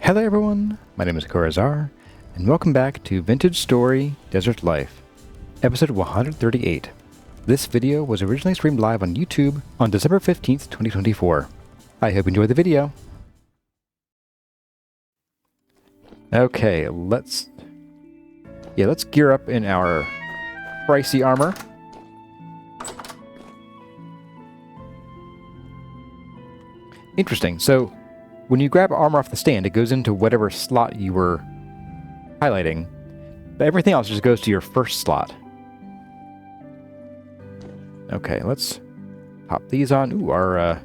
Hello everyone, my name is Corazar, and welcome back to Vintage Story Desert Life, episode 138. This video was originally streamed live on YouTube on December 15th, 2024. I hope you enjoyed the video. Okay, let's gear up in our pricey armor. Interesting, so when you grab armor off the stand, it goes into whatever slot you were highlighting, but everything else just goes to your first slot. Okay, let's pop these on. Ooh, our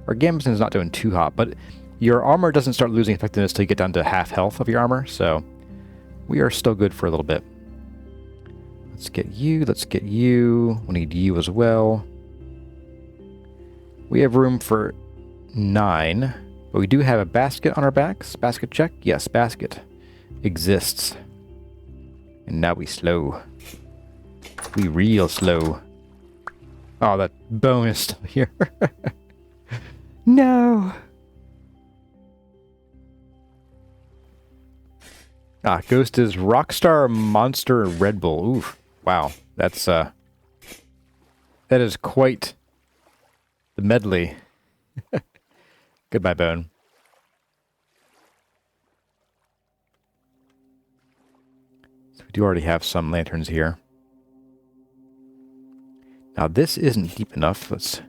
Gambeson's not doing too hot, but your armor doesn't start losing effectiveness till you get down to half health of your armor, so we are still good for a little bit. Let's get you. We need you as well. We have room for 9, but we do have a basket on our backs. Basket check? Yes, basket exists. And now we slow. We real slow. Oh, that bone is still here. No! Ah, Ghost is Rockstar Monster Red Bull. Oof. Wow. That's, that is quite the medley. Goodbye, Bone. So we do already have some lanterns here. Now this isn't deep enough. Let's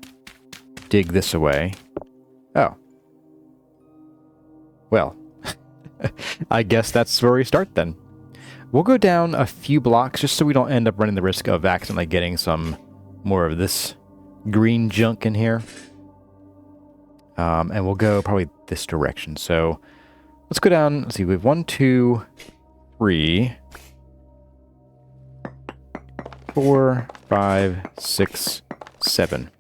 dig this away. Oh. Well, I guess that's where we start then. We'll go down a few blocks just so we don't end up running the risk of accidentally getting some more of this green junk in here. And we'll go probably this direction. So let's go down. Let's see. We have 1, 2, 3, 4, 5, 6, 7.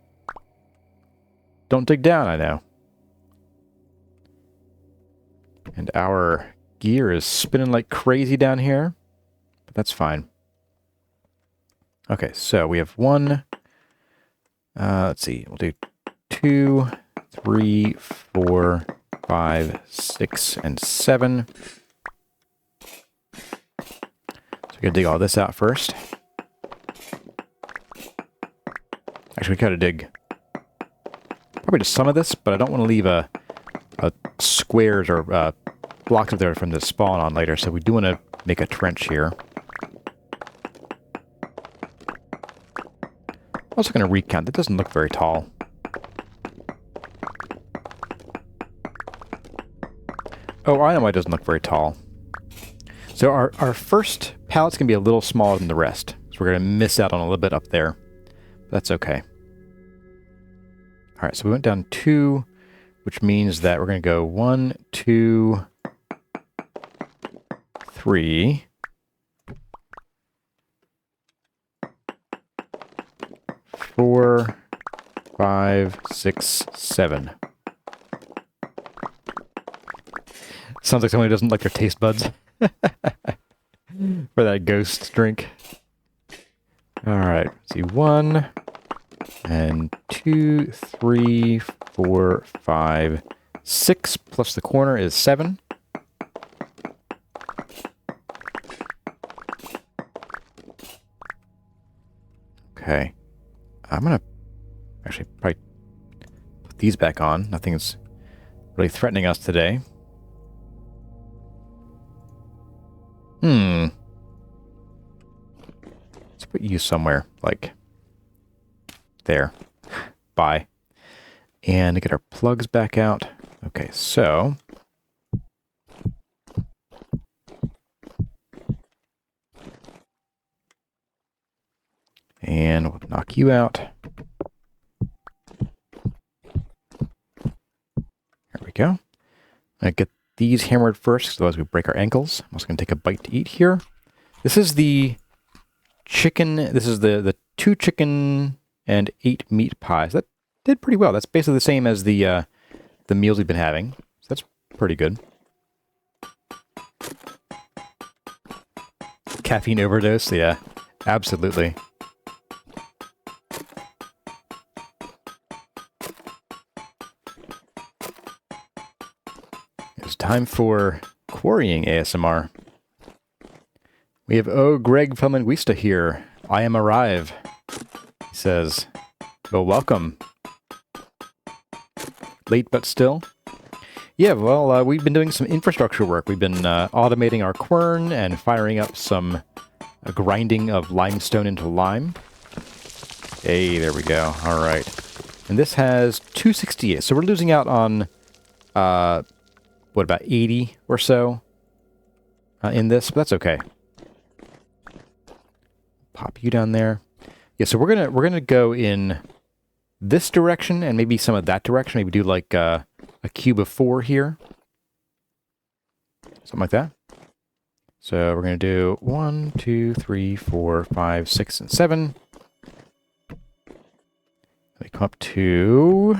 Don't dig down, I know. And our gear is spinning like crazy down here, but that's fine. Okay, so we have 1. Let's see. We'll do 2, 3, 4, 5, 6, and 7. So we're going to dig all this out first. Actually, we gotta dig probably just some of this, but I don't want to leave a squares or blocks up there for them to spawn on later, so we do want to make a trench here. I'm also going to recount. That doesn't look very tall. Oh, I know why it doesn't look very tall. So our first pallet's going to be a little smaller than the rest. So we're going to miss out on a little bit up there. But that's okay. Alright, so we went down 2, which means that we're going to go 1, 2, 3. 4, 5, 6, 7. Sounds like someone who doesn't like their taste buds. For that ghost drink. Alright, let's see. 1, and 2, 3, 4, 5, 6, plus the corner is 7. Okay. I'm going to actually probably put these back on. Nothing's really threatening us today. Let's put you somewhere, like there. Bye. And get our plugs back out. Okay, so and we'll knock you out. There we go. I get these hammered first, otherwise we break our ankles. I'm also going to take a bite to eat here. This is the chicken. This is the 2 chicken and 8 meat pies. That did pretty well. That's basically the same as the meals we've been having. So that's pretty good. Caffeine overdose? Yeah, absolutely. It's time for Quarrying ASMR. We have Greg Felmanguista here. I am arrive. He says, well, welcome. Late but still. Yeah, well, we've been doing some infrastructure work. We've been automating our quern and firing up some grinding of limestone into lime. Hey, there we go. All right. And this has 268. So we're losing out on, what, about 80 or so in this, but that's okay. Pop you down there. Yeah, so we're gonna go in this direction and maybe some of that direction. Maybe do like a cube of 4 here. Something like that. So we're gonna do 1, 2, 3, 4, 5, 6, and 7. Let me come up to...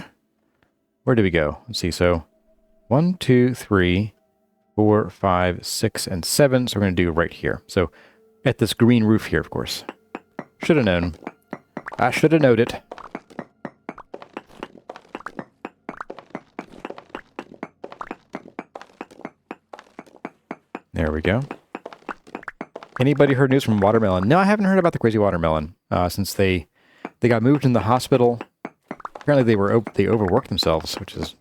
Where did we go? Let's see, so 1, 2, 3, 4, 5, 6, and 7. So we're gonna do right here. So at this green roof here, of course. Should have known. I should have known it. There we go. Anybody heard news from Watermelon? No, I haven't heard about the crazy watermelon since they got moved in the hospital. Apparently they overworked themselves, which is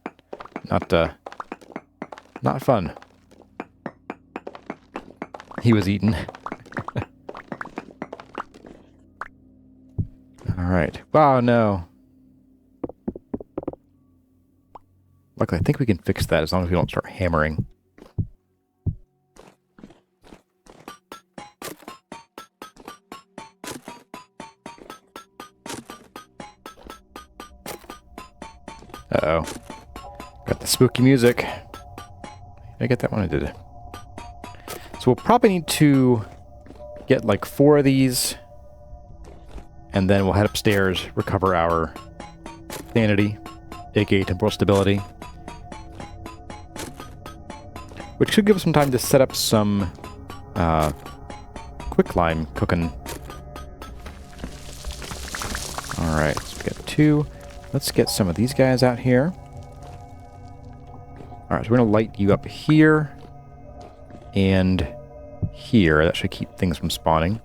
not fun. He was eaten. All right. Wow, no. Luckily, I think we can fix that as long as we don't start hammering. Uh-oh. Got the spooky music. Did I get that one? I did. So we'll probably need to get like 4 of these. And then we'll head upstairs, recover our sanity, aka temporal stability. Which should give us some time to set up some quicklime cooking. Alright, so we got 2. Let's get some of these guys out here. Alright, so we're going to light you up here and here. That should keep things from spawning.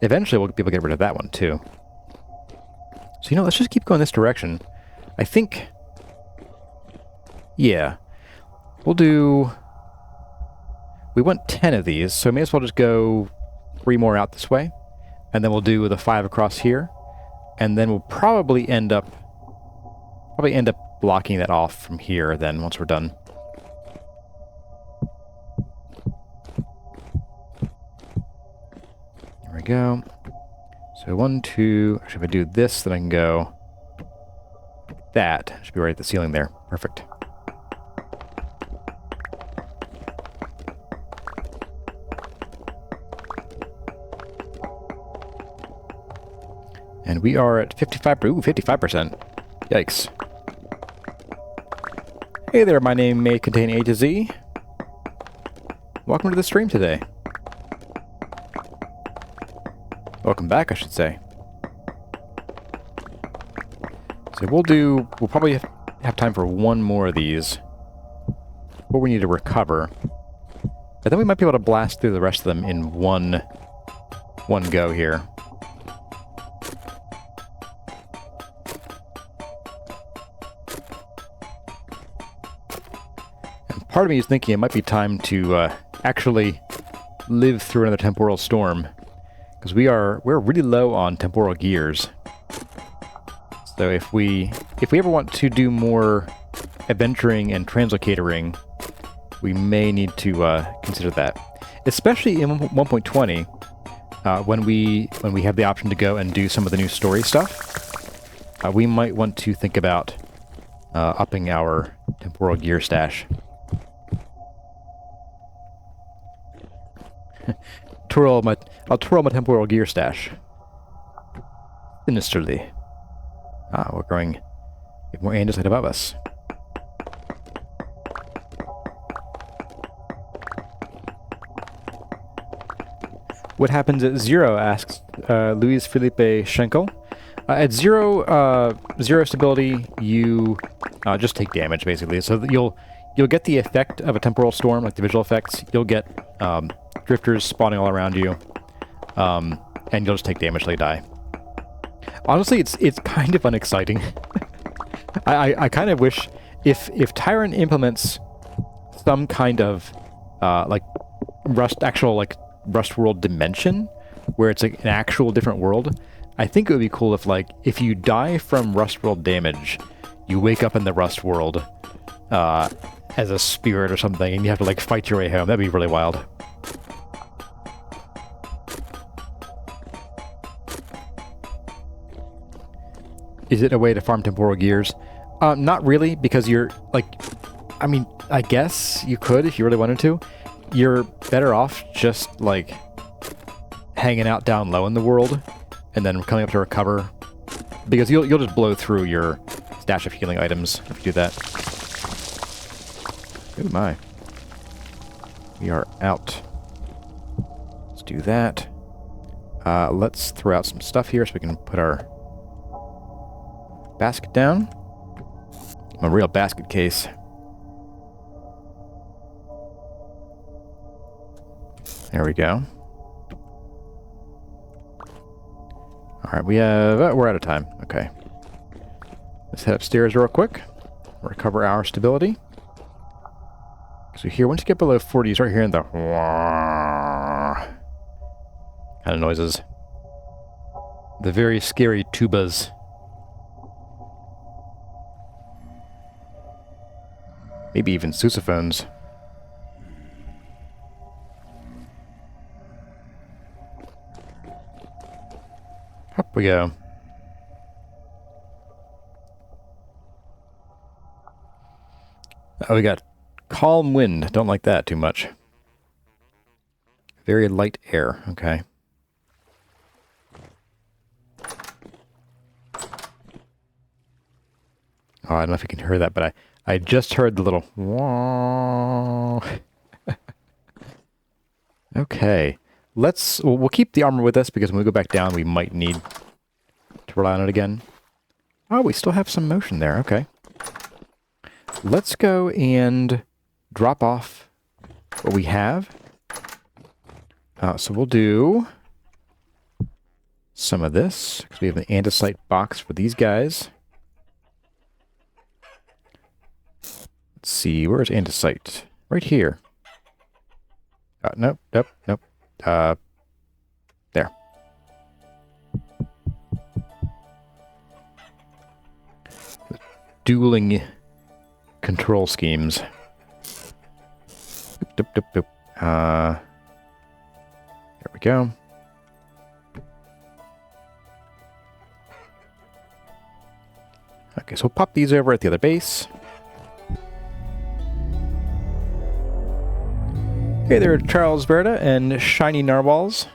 Eventually we'll be able to get rid of that one too. So, you know, let's just keep going this direction. I think... Yeah. We'll do... We want 10 of these, so may as well just go 3 more out this way. And then we'll do the 5 across here. And then we'll probably end up blocking that off from here then once we're done. There we go. So 1, 2, actually if I do this, then I can go like that. Should be right at the ceiling there. Perfect. And we are at 55%. Yikes. Hey there, my name may contain A to Z. Welcome to the stream today. Welcome back, I should say. So we'll probably have time for 1 more of these. Before we need to recover. And then we might be able to blast through the rest of them in one go here. Part of me is thinking it might be time to actually live through another temporal storm, because we're really low on temporal gears. So if we ever want to do more adventuring and translocatoring, we may need to consider that, especially in 1.20 when we have the option to go and do some of the new story stuff. We might want to think about upping our temporal gear stash. I'll twirl my temporal gear stash. Sinisterly. We're growing more andesite above us. What happens at 0, asks Luis Felipe Schenkel. At 0 stability, you just take damage basically. So that you'll get the effect of a temporal storm, like the visual effects. You'll get drifters spawning all around you, and you'll just take damage till you die. Honestly, it's kind of unexciting. I kind of wish if Tyrant implements some kind of like Rust world dimension where it's like an actual different world. I think it would be cool if, like, if you die from Rust world damage, you wake up in the Rust world as a spirit or something, and you have to, like, fight your way home. That'd be really wild. Is it a way to farm temporal gears? Not really, because you're, like, I mean, I guess you could if you really wanted to. You're better off just, like, hanging out down low in the world and then coming up to recover, because you'll just blow through your stash of healing items if you do that. Oh my. We are out. Let's do that. Let's throw out some stuff here so we can put our basket down. A real basket case. There we go. Alright, we're out of time. Okay. Let's head upstairs real quick. Recover our stability. So here, once you get below 40, you start hearing the kind of noises. The very scary tubas. Maybe even sousaphones. Up we go. Oh, we got calm wind. Don't like that too much. Very light air. Okay. Oh, I don't know if you can hear that, but I just heard the little Okay. We'll keep the armor with us, because when we go back down, we might need to rely on it again. Oh, we still have some motion there. Okay. Let's go and drop off what we have. So we'll do some of this, because we have an andesite box for these guys. Let's see, where's andesite? Right here. Nope. There. Dueling control schemes. There we go. Okay, so we'll pop these over at the other base. Hey there, Charles Verda and Shiny Narwhals.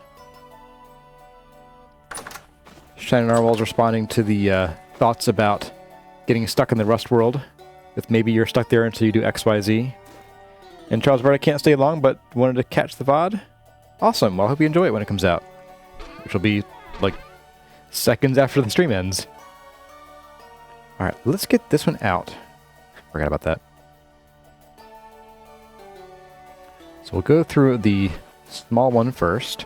Shiny Narwhals responding to the thoughts about getting stuck in the Rust world. If maybe you're stuck there until you do XYZ. And Charles Verda can't stay long, but wanted to catch the VOD. Awesome. Well, I hope you enjoy it when it comes out. Which will be, like, seconds after the stream ends. Alright, let's get this one out. Forgot about that. So we'll go through the small one first.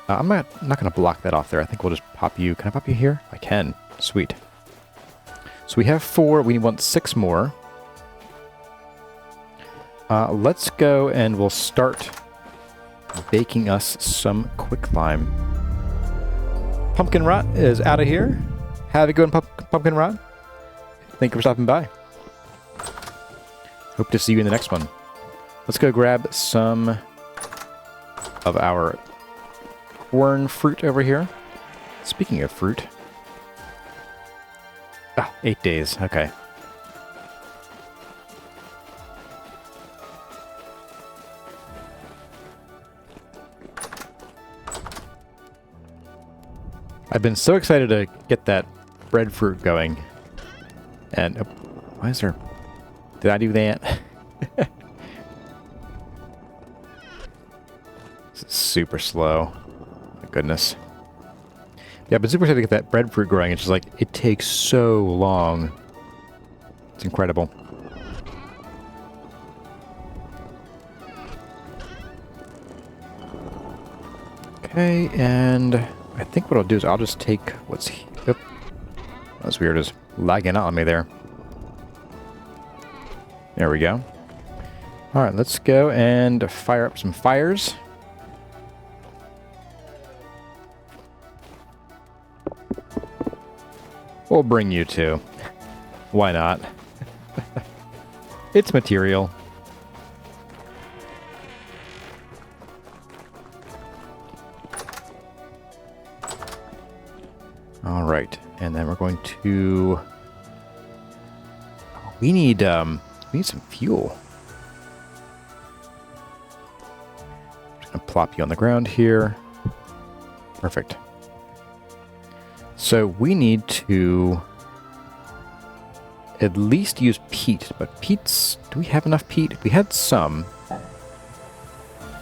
I'm not going to block that off there. I think we'll just pop you. Can I pop you here? I can. Sweet. So we have 4. We want 6 more. Let's go and we'll start baking us some quicklime. Pumpkin Rot is out of here. Have a good one, Pumpkin Rot. Thank you for stopping by. Hope to see you in the next one. Let's go grab some of our corn fruit over here. Speaking of fruit. 8 days. Okay. I've been so excited to get that breadfruit going. And, why is there... Did I do that? This is super slow. My goodness. Yeah, I've been super excited to get that breadfruit growing. It's just like, it takes so long. It's incredible. Okay, and I think what I'll do is I'll just take what's... Oop, that's weird. It's lagging out on me there. There we go. Alright, let's go and fire up some fires. We'll bring you two. Why not? It's material. Alright, and then we're going to... We need some fuel. Just gonna plop you on the ground here. Perfect. So we need to at least use peat, but peat's... Do we have enough peat? We had some.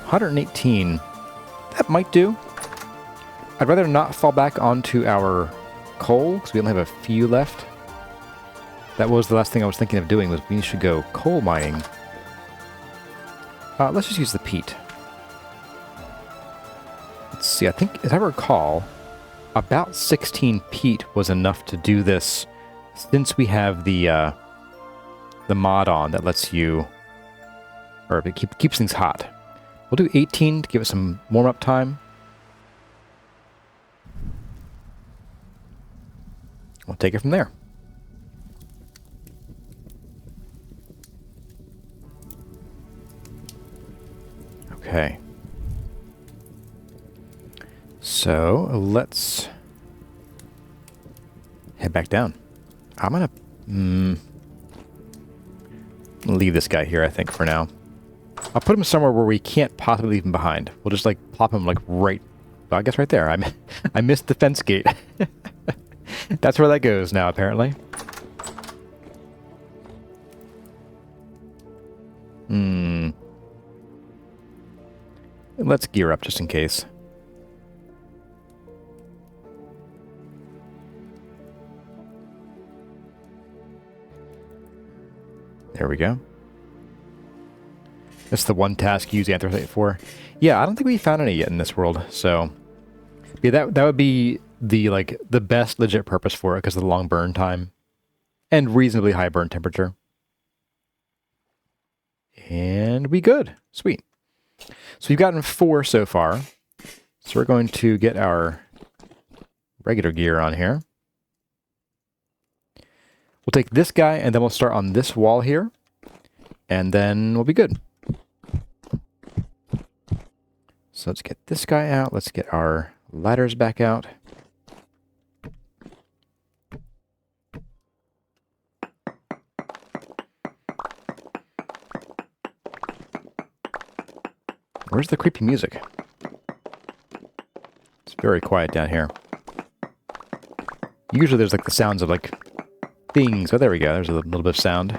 118. That might do. I'd rather not fall back onto our coal, because we only have a few left. That was the last thing I was thinking of doing, was we should go coal mining. Let's just use the peat. Let's see, I think, as I recall, about 16 peat was enough to do this, since we have the mod on that lets you, or it keeps things hot. We'll do 18 to give it some warm-up time. We'll take it from there. Okay. So, let's head back down. I'm gonna leave this guy here, I think, for now. I'll put him somewhere where we can't possibly leave him behind. We'll just, like, plop him, like, right... Well, I guess right there. I missed the fence gate. That's where that goes now, apparently. Let's gear up just in case. There we go. That's the one task you use anthracite for. Yeah, I don't think we found any yet in this world, so... Yeah, that would be the best legit purpose for it, because of the long burn time. And reasonably high burn temperature. And we good. Sweet. So we've gotten 4 so far. So we're going to get our regular gear on here. We'll take this guy, and then we'll start on this wall here. And then we'll be good. So let's get this guy out. Let's get our ladders back out. Where's the creepy music? It's very quiet down here. Usually there's like the sounds of like things. Oh, there we go. There's a little bit of sound.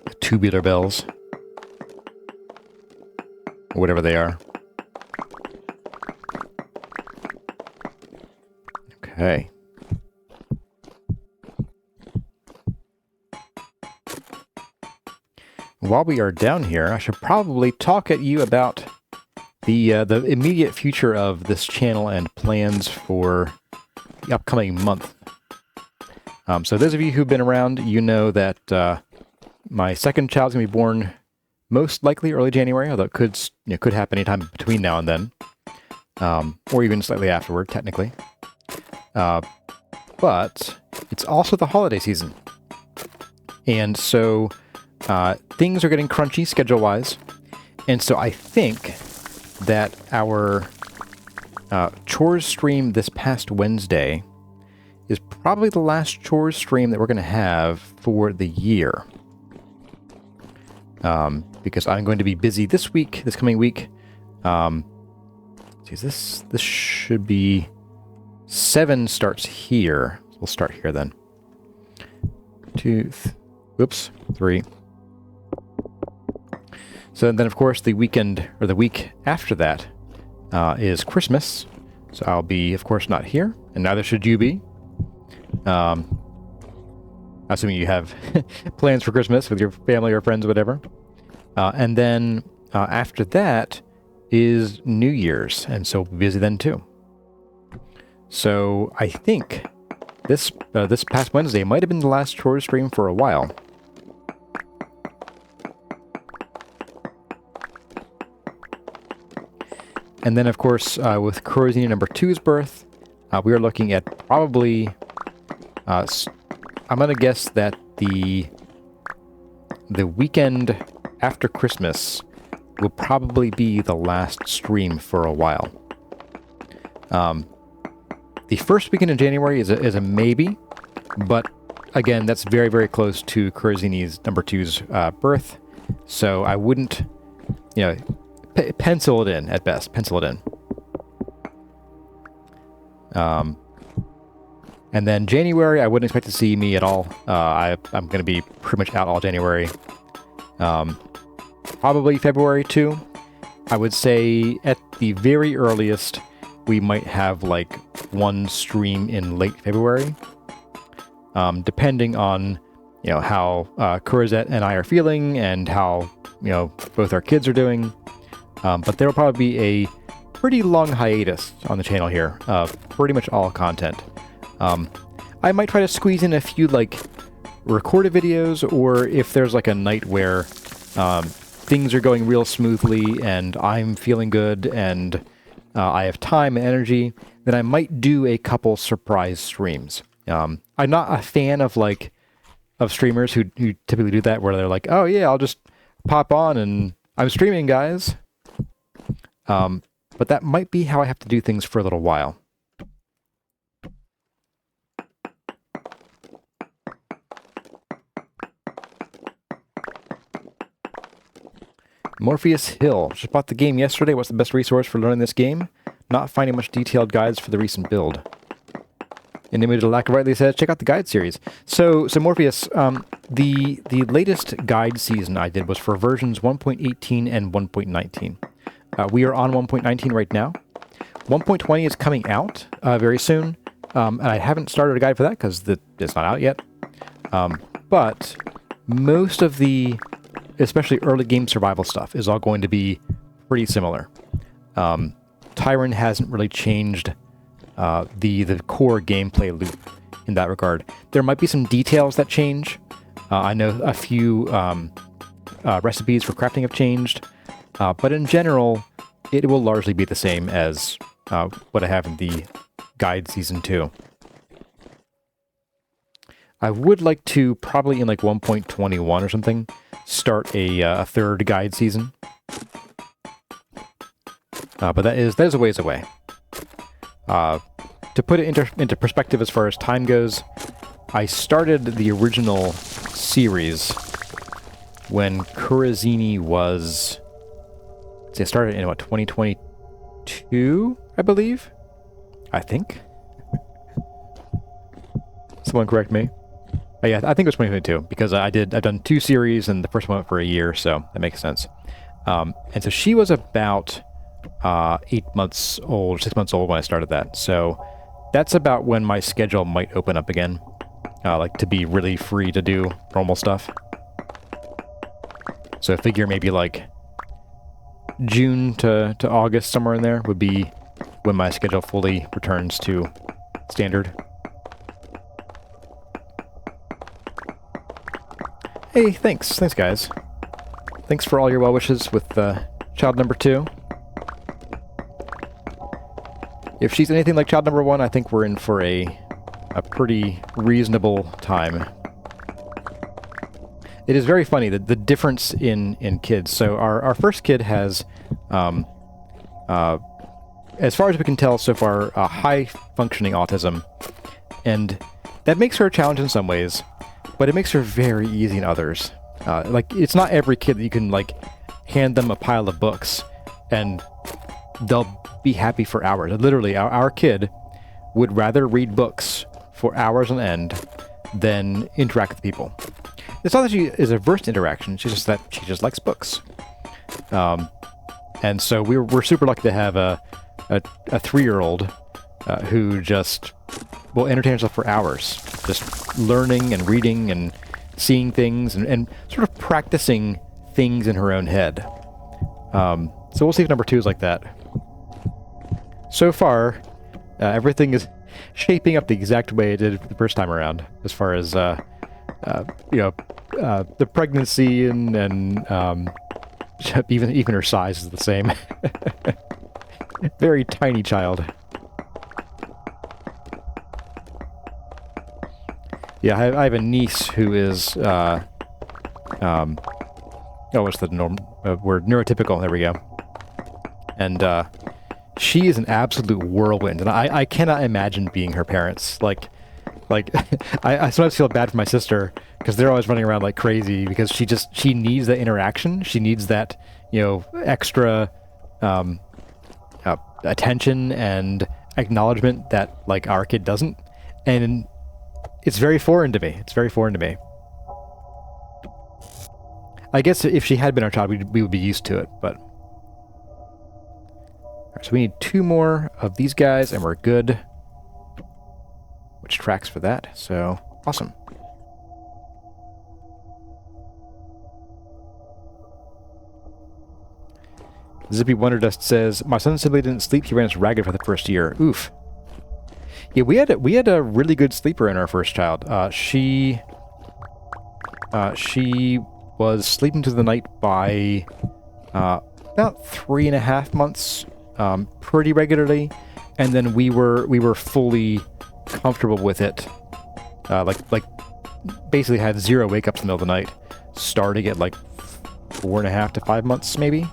The tubular bells. Or whatever they are. Okay. While we are down here, I should probably talk at you about the immediate future of this channel and plans for the upcoming month. So those of you who've been around, you know that my second child's going to be born most likely early January, although it could happen anytime between now and then, or even slightly afterward, technically. But it's also the holiday season, and so things are getting crunchy schedule-wise, and so I think that our chores stream this past Wednesday is probably the last chores stream that we're going to have for the year. Because I'm going to be busy this coming week. See, this should be 7 starts here. We'll start here then. 2, 3. So then, of course, the weekend, or the week after that, is Christmas. So I'll be, of course, not here, and neither should you be. assuming you have plans for Christmas with your family or friends or whatever. And then after that is New Year's, and so we'll be busy then too. So I think this past Wednesday might have been the last chores stream for a while. And then, of course, with Quarrying number 2's birth, we are looking at probably... I'm going to guess that the weekend after Christmas will probably be the last stream for a while. The first weekend in January is a maybe, but again, that's very, very close to Quarrying's number 2's birth, so I wouldn't, pencil it in at best. Pencil it in. And then January, I wouldn't expect to see me at all. I'm going to be pretty much out all January. Probably February too. I would say at the very earliest, we might have like one stream in late February. Depending on, how Kurzette and I are feeling and how, both our kids are doing. But there will probably be a pretty long hiatus on the channel here of pretty much all content. I might try to squeeze in a few, recorded videos, or if there's, a night where things are going real smoothly and I'm feeling good and I have time and energy, then I might do a couple surprise streams. I'm not a fan of, streamers who typically do that, where they're like, oh yeah, I'll just pop on and I'm streaming, guys. But that might be how I have to do things for a little while. Morpheus Hill. Just bought the game yesterday. What's the best resource for learning this game? Not finding much detailed guides for the recent build. Inimitable Lack of Rightly says, check out the guide series. So Morpheus, the latest guide season I did was for versions 1.18 and 1.19. We are on 1.19 right now. 1.20 is coming out very soon, and I haven't started a guide for that because it's not out yet. But most of the, especially early game survival stuff, is all going to be pretty similar. Tyron hasn't really changed the core gameplay loop in that regard. There might be some details that change. I know a few recipes for crafting have changed, but in general, it will largely be the same as what I have in the guide season 2. I would like to, probably in 1.21 or something, start a third guide season. But that is a ways away. To put it into perspective as far as time goes, I started the original series when Kurazini was... I started in, 2022, I believe? I think? Someone correct me. Yeah, I think it was 2022, because I've done 2 series, and the first one went for a year, so that makes sense. And so she was about 8 months old, 6 months old when I started that. So that's about when my schedule might open up again, to be really free to do normal stuff. So I figure maybe June to August, somewhere in there, would be when my schedule fully returns to standard. Hey, thanks guys. Thanks for all your well wishes with child number 2. If she's anything like child number 1, I think we're in for a pretty reasonable time. It is very funny, the difference in kids. So our first kid has, as far as we can tell so far, high-functioning autism. And that makes her a challenge in some ways, but it makes her very easy in others. It's not every kid that you can, hand them a pile of books, and they'll be happy for hours. Literally, our kid would rather read books for hours on end than interact with people. It's not that she is averse to interaction, it's just that she just likes books. And so we're super lucky to have a 3-year-old who just will entertain herself for hours, just learning and reading and seeing things and sort of practicing things in her own head. So we'll see if number 2 is like that. So far, everything is shaping up the exact way it did the first time around, as far as the pregnancy and even her size is the same. Very tiny child. Yeah, I have a niece who is what's the norm word? Neurotypical. There we go. And she is an absolute whirlwind, and I cannot imagine being her parents. Like I sometimes feel bad for my sister because they're always running around like crazy because she needs that interaction. She needs that, extra attention and acknowledgement that like our kid doesn't, and it's very foreign to me. It's very foreign to me. I guess if she had been our child, we would be used to it, but... Alright, so we need 2 more of these guys, and we're good. Which tracks for that, so... Awesome. Zippy Wonderdust says, my son simply didn't sleep, he ran us ragged for the first year. Oof. Yeah, we had a really good sleeper in our first child. She was sleeping through the night by about 3.5 months, pretty regularly, and then we were fully comfortable with it. Like basically had 0 wake-ups in the middle of the night, starting at like 4.5 to 5 months, maybe.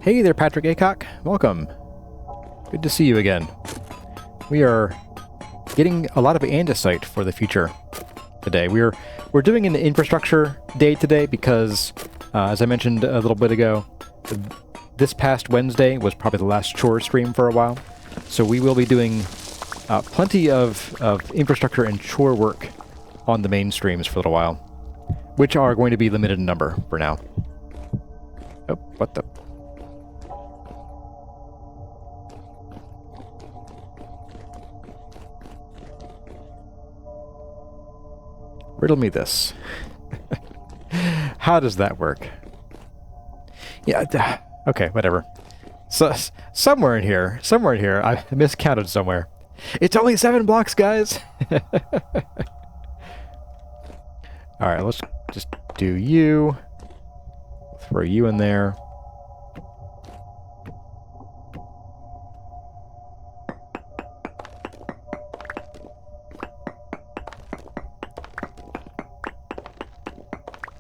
Hey there, Patrick Aycock. Welcome. Good to see you again. We are getting a lot of andesite for the future today. We're doing an infrastructure day today because, as I mentioned a little bit ago, this past Wednesday was probably the last chore stream for a while. So we will be doing plenty of infrastructure and chore work on the main streams for a little while, which are going to be limited in number for now. Oh, what the... Riddle me this. How does that work? Yeah, okay, whatever. So, somewhere in here, I miscounted somewhere. It's only 7 blocks, guys! Alright, let's just do you. Throw you in there.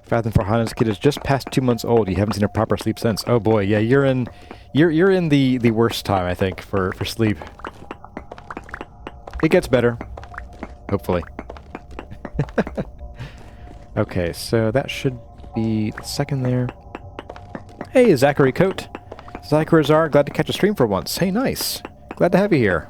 Fathom for Hana's kid is just past 2 months old. You haven't seen a proper sleep since. Oh boy, yeah, you're in the worst time, I think, for sleep. It gets better, hopefully. Okay, so that should be the second there. Hey, Zachary Coat. Zachary Azar, glad to catch a stream for once. Hey, nice. Glad to have you here.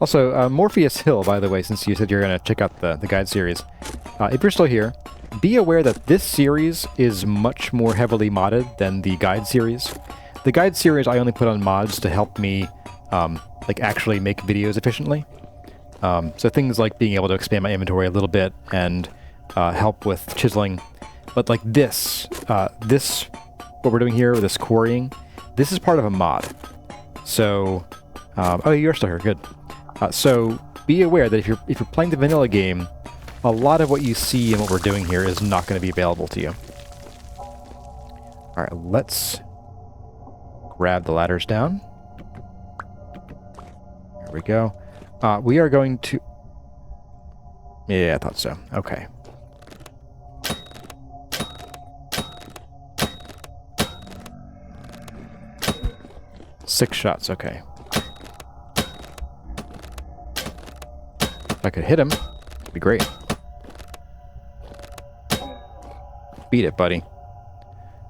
Also, Morpheus Hill, by the way, since you said you're going to check out the guide series, if you're still here, be aware that this series is much more heavily modded than the guide series. The guide series I only put on mods to help me like actually make videos efficiently. So things like being able to expand my inventory a little bit and help with chiseling. But like this, what we're doing here with this quarrying, this is part of a mod. So, oh, you're still here, good. So be aware that if you're playing the vanilla game, a lot of what you see and what we're doing here is not going to be available to you. Alright, let's grab the ladders down. There we go. We are going to... Yeah, I thought so. Okay. Six shots, okay. If I could hit him, it'd be great. Beat it, buddy.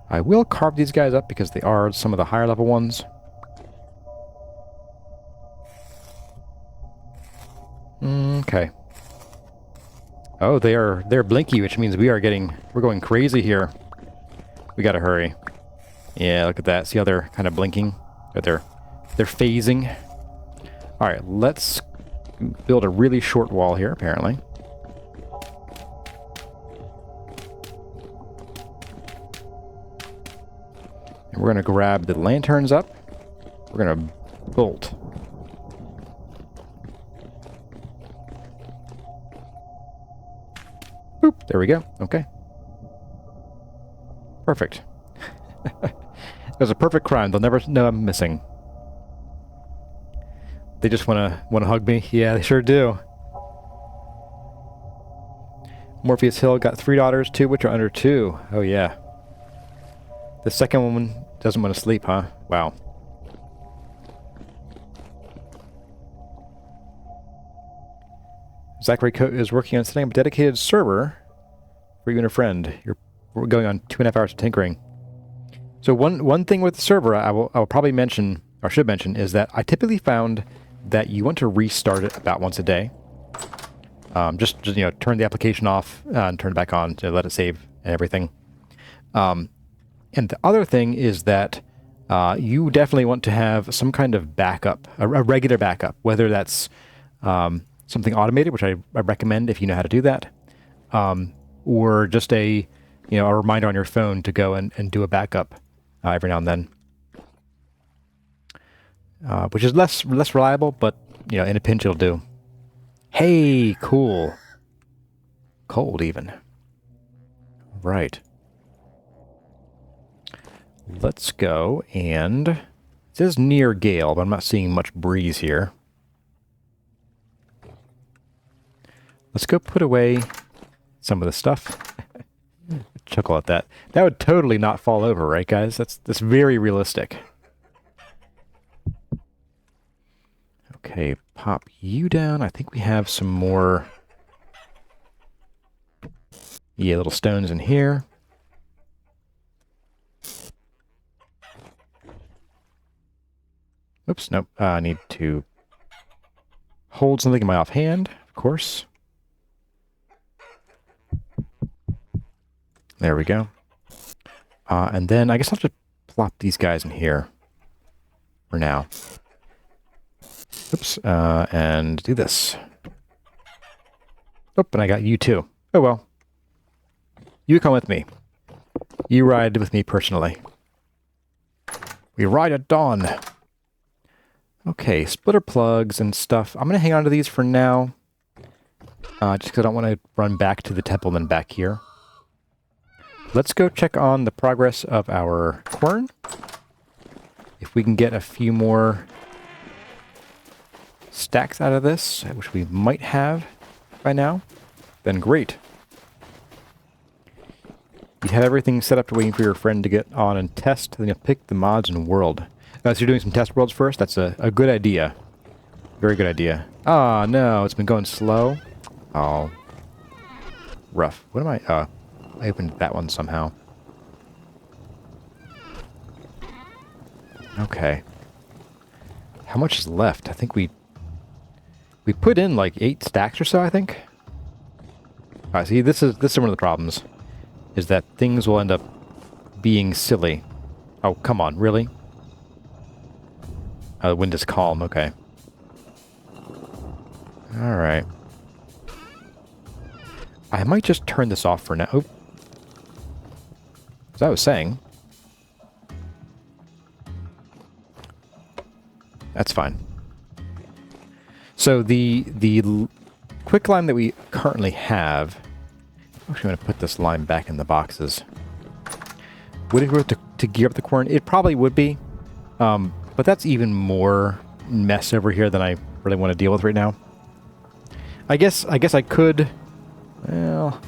I will carve these guys up because they are some of the higher level ones. Okay. Oh, they're blinky, which means we're going crazy here. We gotta hurry. Yeah, look at that. See how they're kind of blinking? Or they're phasing. All right, let's build a really short wall here, apparently. And we're gonna grab the lanterns up. We're gonna bolt. Boop, there we go. Okay. Perfect. It was a perfect crime. They'll never know I'm missing. They just wanna hug me. Yeah, they sure do. Morpheus Hill got 3 daughters, 2 which are under 2. Oh yeah. The second one doesn't want to sleep, huh? Wow. Zachary is working on setting up a dedicated server for you and a friend. We're going on 2.5 hours of tinkering. So one thing with the server I will probably mention, or should mention, is that I typically found that you want to restart it about once a day. Just you know, turn the application off and turn it back on to let it save and everything. And the other thing is that you definitely want to have some kind of backup, a regular backup, whether that's something automated, which I recommend if you know how to do that, or just a reminder on your phone to go and do a backup every now and then, which is less reliable, but in a pinch it'll do. Hey, cool. Cold even. Right. Let's go and it says near gale, but I'm not seeing much breeze here. Let's go put away some of the stuff. Chuckle at that. That would totally not fall over, right, guys? That's very realistic. Okay, pop you down. I think we have some more little stones in here. Oops, nope. I need to hold something in my offhand, of course. There we go. And then I guess I'll just plop these guys in here for now. Oops, and do this. Oh, and I got you too. Oh well. You come with me. You ride with me personally. We ride at dawn. Okay, splitter plugs and stuff. I'm going to hang on to these for now. Just because I don't want to run back to the temple and then back here. Let's go check on the progress of our quern. If we can get a few more stacks out of this, which we might have by now, then great. You have everything set up to waiting for your friend to get on and test, then you'll pick the mods and world. So you're doing some test worlds first? That's a good idea. Very good idea. Ah, no, it's been going slow. Oh. Rough. What am I... I opened that one somehow. Okay. How much is left? I think we put in like 8 stacks or so, I think. Alright, see, this is one of the problems. Is that things will end up being silly. Oh, come on, really? The wind is calm, okay. Alright. I might just turn this off for now. Oh. As I was saying. That's fine. So the quicklime that we currently have... I'm actually going to put this lime back in the boxes. Would it work to gear up the quern? It probably would be. But that's even more mess over here than I really want to deal with right now. I guess I could... Well...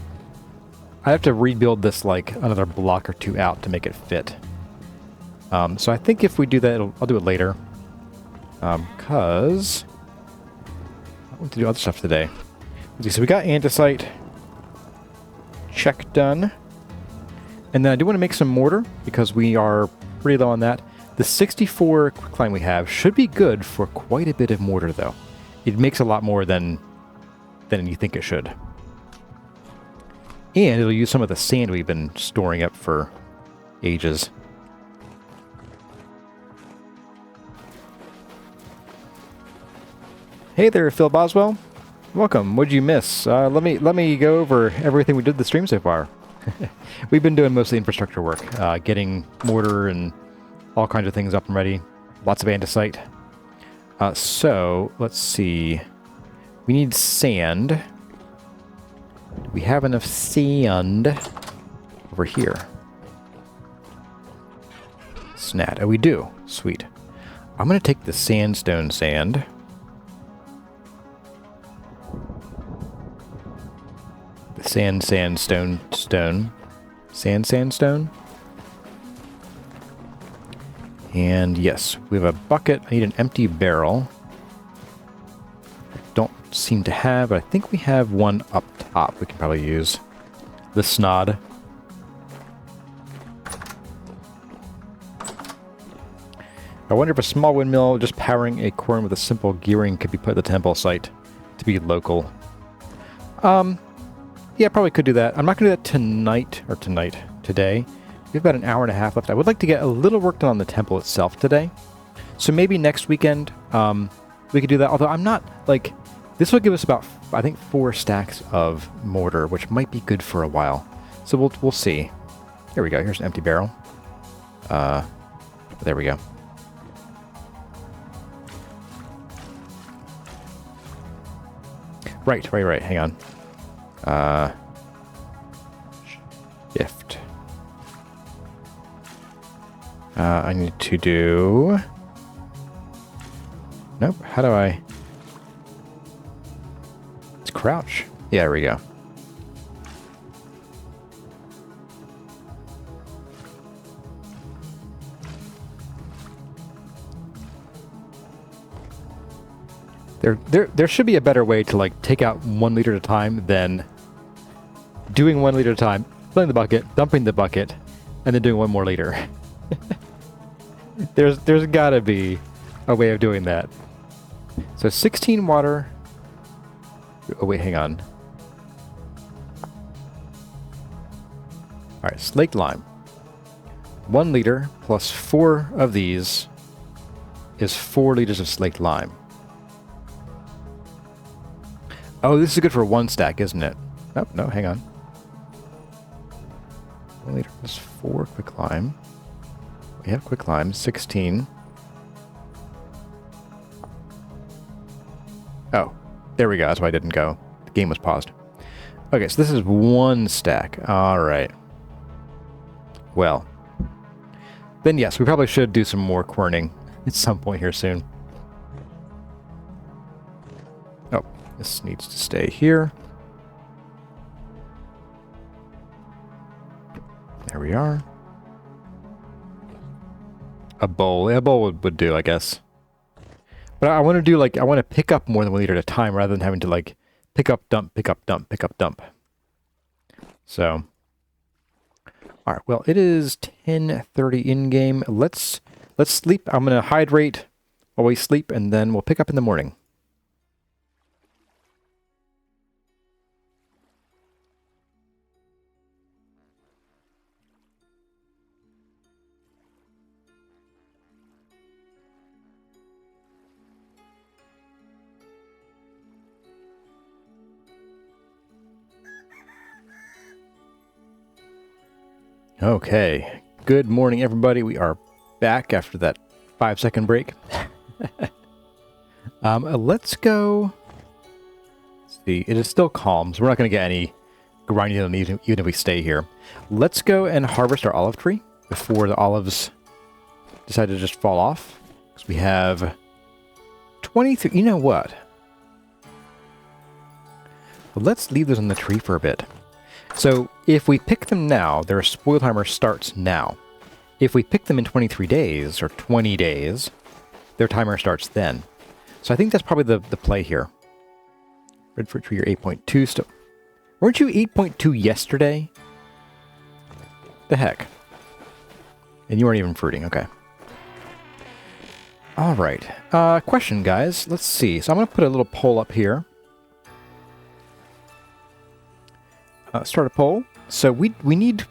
I have to rebuild this like another block or 2 out to make it fit. So I think if we do that, I'll do it later. Because... I want to do other stuff today. Okay, so we got andesite. Check done. And then I do want to make some mortar, because we are pretty low on that. The 64 quicklime we have should be good for quite a bit of mortar, though. It makes a lot more than you think it should. And it'll use some of the sand we've been storing up for ages. Hey there, Phil Boswell. Welcome. What'd you miss? Let me go over everything we did the stream so far. We've been doing mostly infrastructure work, getting mortar and all kinds of things up and ready. Lots of andesite. So let's see. We need sand. Do we have enough sand over here? Snat. Oh, we do. Sweet. I'm going to take the sandstone sand. The sandstone. Sandstone. And yes, we have a bucket. I need an empty barrel. I don't seem to have, but I think we have one up top we can probably use. The snod. I wonder if a small windmill just powering a quorum with a simple gearing could be put at the temple site to be local. Yeah, probably could do that. I'm not going to do that today. We have about an hour and a half left. I would like to get a little work done on the temple itself today. So maybe next weekend we could do that. Although I'm not, like, this will give us about, I think, 4 stacks of mortar, which might be good for a while. So we'll see. Here we go. Here's an empty barrel. There we go. Right. Hang on. Shift. I need to do... Nope. How do I... It's crouch. Yeah, there we go. There should be a better way to, like, take out 1 liter at a time than doing 1 liter at a time, filling the bucket, dumping the bucket, and then doing 1 more liter. There's gotta be a way of doing that. So 16 water. Oh wait, hang on. Alright, slaked lime. 1 liter plus 4 of these is 4 liters of slaked lime. Oh, this is good for 1 stack, isn't it? Oh, no, hang on. 1 liter plus 4 quick lime. We have quick lime, 16. Oh, there we go. That's why I didn't go. The game was paused. Okay, so this is 1 stack. All right. Well, then yes, we probably should do some more querning at some point here soon. Oh, this needs to stay here. There we are. A bowl. Yeah, a bowl would do, I guess. But I want to do, like, I want to pick up more than 1 liter at a time rather than having to, like, pick up, dump, pick up, dump, pick up, dump. So, all right. Well, it is 10:30 in game. Let's sleep. I'm gonna hydrate while we sleep, and then we'll pick up in the morning. Okay, good morning, everybody. We are back after that 5-second break. Let's go. Let's see, it is still calm, so we're not going to get any grinding done even if we stay here. Let's go and harvest our olive tree before the olives decide to just fall off. Because we have 23. You know what? Well, let's leave those on the tree for a bit. So, if we pick them now, their spoil timer starts now. If we pick them in 23 days, or 20 days, their timer starts then. So I think that's probably the play here. Red fruit tree, you're 8.2 still. Weren't you 8.2 yesterday? The heck? And you weren't even fruiting, okay. Alright, question guys, let's see. So I'm going to put a little poll up here. Start a poll. So we need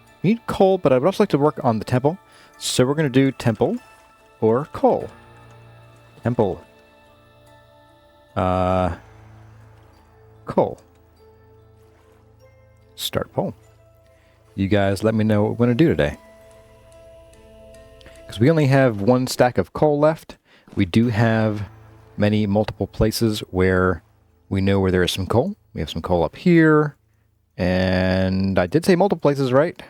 coal, but I would also like to work on the temple. So we're going to do temple or coal. Temple. Coal. Start poll. You guys let me know what we're going to do today. Because we only have one stack of coal left. We do have multiple places where we know where there is some coal. We have some coal up here. And I did say multiple places, right?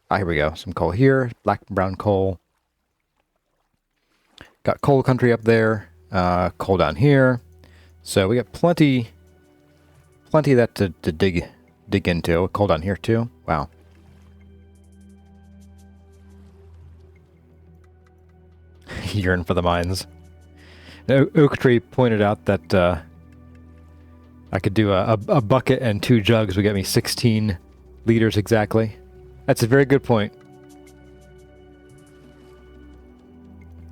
Ah, here we go. Some coal here. Black and brown coal. Got coal country up there. Coal down here. So we got plenty of that to dig into. Coal down here too. Wow. Yearn for the mines. Now, Oak Tree pointed out that I could do a bucket and 2 jugs would get me 16 liters exactly. That's a very good point.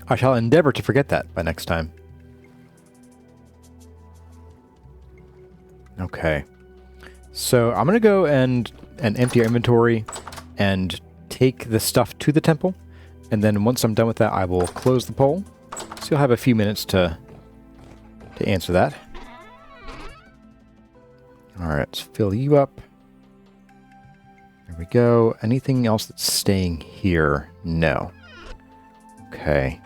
I shall endeavor to forget that by next time. Okay. So I'm going to go and empty our inventory and take the stuff to the temple. And then once I'm done with that, I will close the poll. So you'll have a few minutes to answer that. Alright, let's fill you up. There we go. Anything else that's staying here? No. Okay.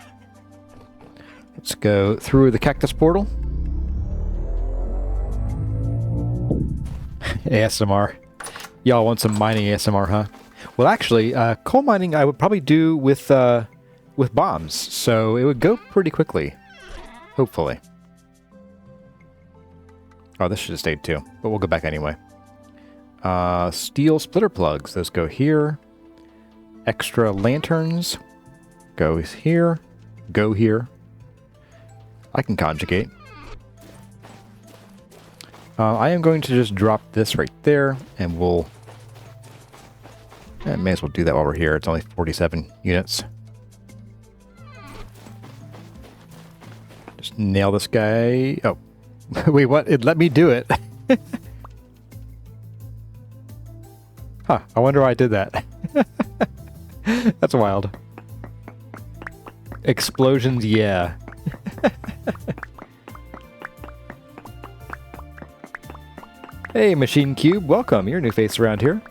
Let's go through the cactus portal. ASMR. Y'all want some mining ASMR, huh? Well, actually, coal mining I would probably do with bombs, so it would go pretty quickly. Hopefully. Oh, this should have stayed too, but we'll go back anyway. Steel splitter plugs. Those go here. Extra lanterns. Goes here. Go here. I can conjugate. I am going to just drop this right there, and we'll... may as well do that while we're here. It's only 47 units. Just nail this guy. Oh. Wait, what? It let me do it. Huh. I wonder why I did that. That's wild. Explosions, yeah. Hey, Machine Cube. Welcome. You're a new face around here.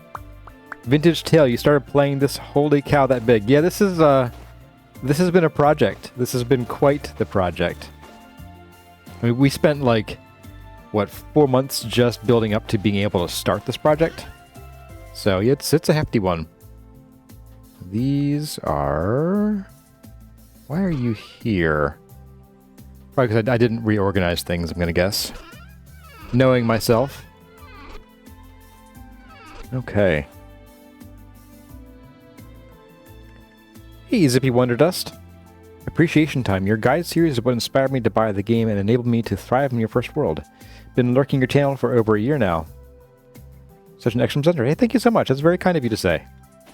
Vintage Tale, you started playing this. Holy cow, that big. Yeah, this has been a project. This has been quite the project. I mean, we spent like, what, 4 months just building up to being able to start this project. So yeah, it's a hefty one. These are... Why are you here? Probably because I didn't reorganize things, I'm going to guess. Knowing myself. Okay. Hey, Zippy Wonderdust. Appreciation time. Your guide series is what inspired me to buy the game and enabled me to thrive in your first world. Been lurking your channel for over a year now. Such an excellent center. Hey, thank you so much. That's very kind of you to say.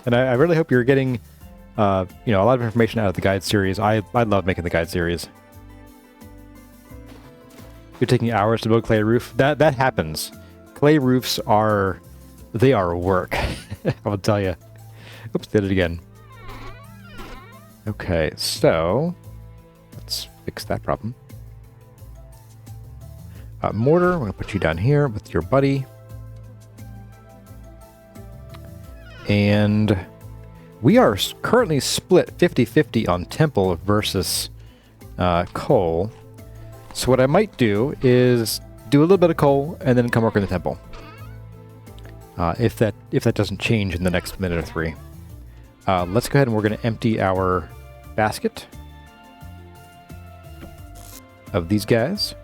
And I really hope you're getting, a lot of information out of the guide series. I love making the guide series. You're taking hours to build clay roof. That happens. Clay roofs are work. I will tell you. Oops, did it again. Okay, so let's fix that problem. Mortar, we're going to put you down here with your buddy. And we are currently split 50-50 on temple versus coal. So what I might do is do a little bit of coal and then come work in the temple. If that doesn't change in the next minute or 3. Let's go ahead and we're going to empty our basket of these guys.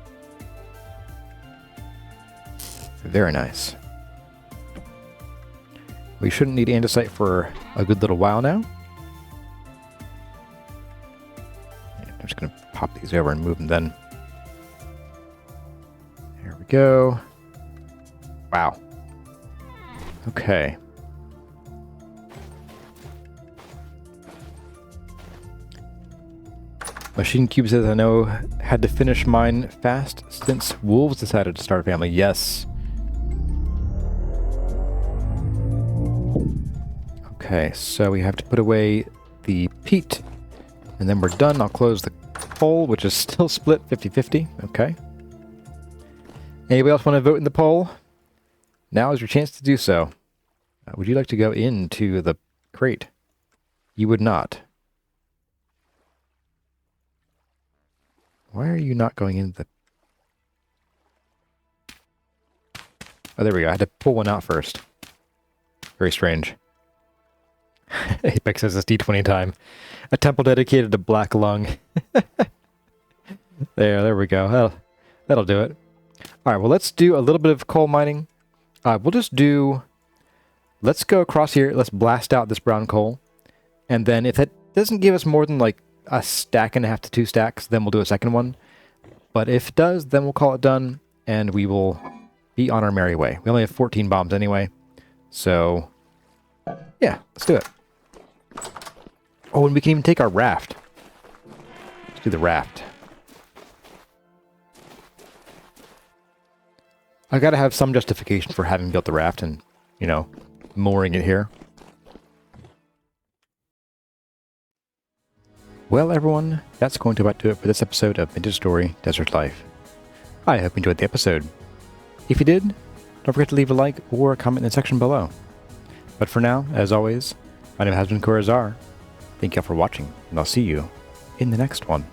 Very nice. We shouldn't need andesite for a good little while now. I'm just going to pop these over and move them then. There we go. Wow. Okay. Machine Cube says, I know, had to finish mine fast since wolves decided to start a family. Yes. Okay, so we have to put away the peat, and then we're done. I'll close the poll, which is still split 50-50. Okay. Anybody else want to vote in the poll? Now is your chance to do so. Would you like to go into the crate? You would not. Why are you not going into the... Oh, there we go. I had to pull one out first. Very strange. Apex says it's D20 time. A temple dedicated to Black Lung. There we go. That'll do it. All right, well, let's do a little bit of coal mining. We'll just do... Let's go across here. Let's blast out this brown coal. And then if it doesn't give us more than like a stack and a half to 2 stacks, then we'll do a second one. But if it does, then we'll call it done, and we will be on our merry way. We only have 14 bombs anyway. So, yeah, let's do it. Oh, and we can even take our raft. Let's do the raft. I gotta have some justification for having built the raft and, you know, mooring it here. Well, everyone, that's going to about do it for this episode of Vintage Story Desert Life. I hope you enjoyed the episode. If you did, don't forget to leave a like or a comment in the section below. But for now, as always, my name has been Corazar. Thank you all for watching, and I'll see you in the next one.